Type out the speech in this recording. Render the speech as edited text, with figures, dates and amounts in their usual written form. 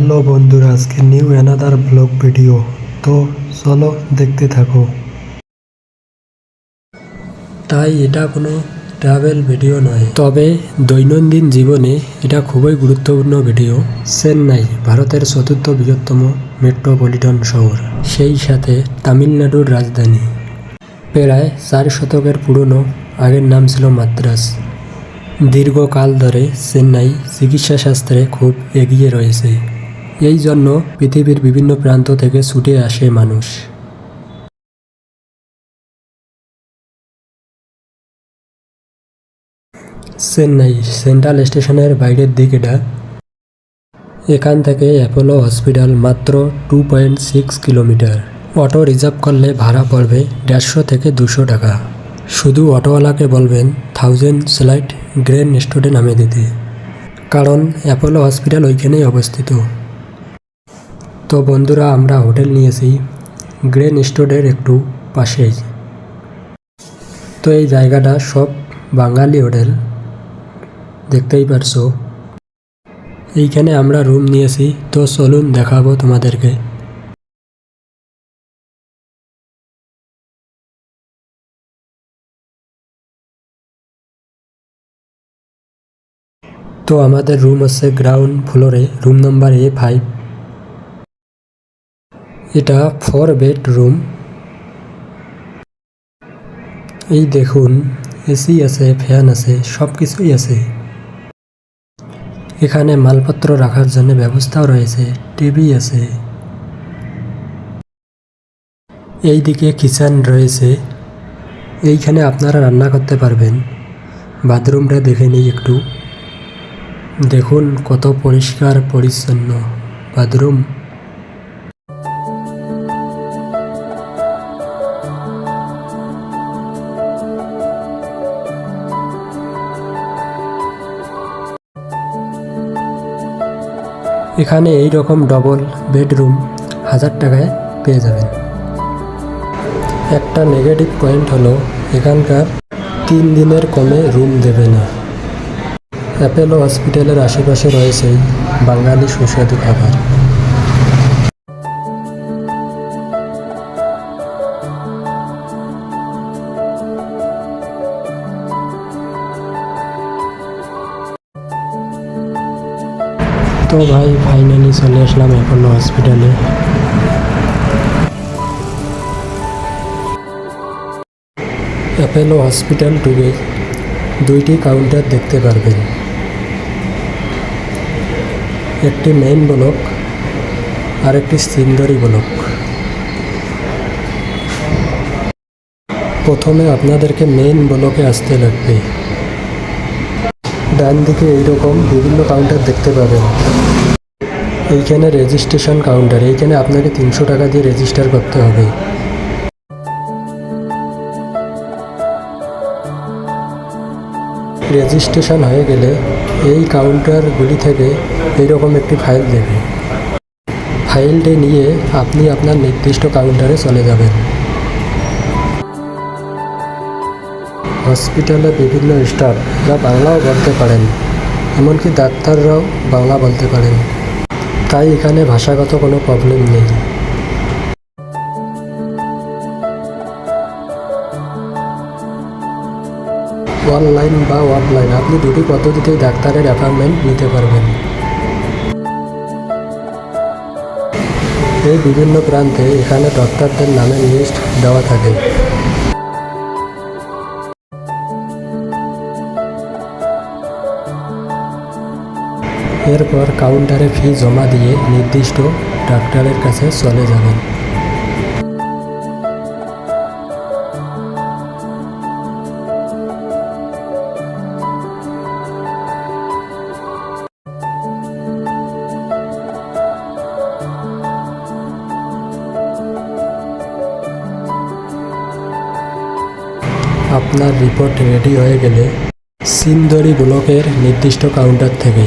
Hello বন্ধুরা, আজকে new another blog video. তো চলো দেখতে থাকো। তাই এটা কোনো ট্রাভেল ভিডিও নয়, তবে দৈনন্দিন জীবনে এটা খুবই গুরুত্বপূর্ণ ভিডিও। চেন্নাই ভারতের চতুর্থ বৃহত্তম মেট্রোপলিটন শহর, সেই সাথে তামিলনাড়ুর রাজধানী। প্রায় 4 শতকের পুরনো, আগের নাম ছিল মাদ্রাজ। দীর্ঘকাল ধরে চেন্নাই চিকিৎসাশাস্ত্রে খুব এগিয়ে রয়েছে। এই জন্য পৃথিবীর বিভিন্ন প্রান্ত থেকে ছুটে আসে মানুষ। চেন্নাই সেন্ট্রাল স্টেশনের বাইরের দিক এটা। এখান থেকে অ্যাপোলো হসপিটাল মাত্র 2.6 কিলোমিটার। অটো রিজার্ভ করলে ভাড়া পড়বে 150 থেকে 200 টাকা। শুধু অটোওয়ালাকে বলবেন 1000 স্লাইড গ্রেন স্টোরে নামিয়ে দিতে, কারণ অ্যাপোলো হসপিটাল ওইখানেই অবস্থিত। তো বন্ধুরা, আমরা হোটেল নিয়েছি গ্রেন স্টোরের একটু পাশেই। তো এই জায়গাটা সব বাঙালি হোটেল, দেখতেই পারছো। এইখানে আমরা রুম নিয়েছি, তো চলুন দেখাবো তোমাদেরকে। তো আমাদের রুম হচ্ছে গ্রাউন্ড ফ্লোরে, রুম নাম্বার A5। এটা 4 বেড রুম। এই দেখুন, এসি আছে, ফ্যান আছে, সব কিছুই আছে। এখানে মালপত্র রাখার জন্য ব্যবস্থাও রয়েছে, টিভি আছে। এইদিকে কিচেন রয়েছে, এইখানে আপনারা রান্না করতে পারবেন। বাথরুমটা দেখে নিই একটু। দেখুন কত পরিষ্কার পরিচ্ছন্ন বাথরুম। এখানে এই রকম ডবল বেডরুম 1000 টাকায় পেয়ে যাবেন। একটা নেগেটিভ পয়েন্ট হলো এখানকার 3 দিনের কমে রুম দেবে না। অ্যাপোলো হসপিটালের আশেপাশে রয়েছে বাঙালি সুস্বাদু খাবার। তো ভাই, ফাইনালি চলে আসলাম অ্যাপোলো হসপিটালে। অ্যাপোলো হসপিটাল ঢুকে 2টি কাউন্টার দেখতে পারবেন, একটি মেইন ব্লক আর একটি সিন্দরি ব্লক। প্রথমে আপনাদেরকে মেইন ব্লকে আসতে লাগবে। ডান দিকে এইরকম বিভিন্ন কাউন্টার দেখতে পাবেন। এইখানে রেজিস্ট্রেশন কাউন্টার, এইখানে আপনাকে 300 টাকা দিয়ে রেজিস্টার করতে হবে। রেজিস্ট্রেশন হয়ে গেলে এই কাউন্টারগুলি থেকে এইরকম একটি ফাইল দেবে। ফাইলটি নিয়ে আপনি আপনার নির্দিষ্ট কাউন্টারে চলে যাবেন। হসপিটালে বিভিন্ন স্টাফ যা বাংলাও বলতে পারেন, এমনকি ডাক্তাররাও বাংলা বলতে পারেন, তাই এখানে ভাষাগত কোনো প্রবলেম নেই। অনলাইন বা অফলাইন আপনি দুটি পদ্ধতিতেই ডাক্তারের অ্যাপয়েন্টমেন্ট নিতে পারবেন। এই বিভিন্ন প্রান্তে এখানে ডক্টরদের নামের লিস্ট দেওয়া থাকে। এরপর কাউন্টারে ফি জমা দিয়ে নির্দিষ্ট ডাক্তারের কাছে চলে যাবেন। আপনার রিপোর্ট রেডি হয়ে গেলে সিন্দরি ব্লকের নির্দিষ্ট কাউন্টার থেকে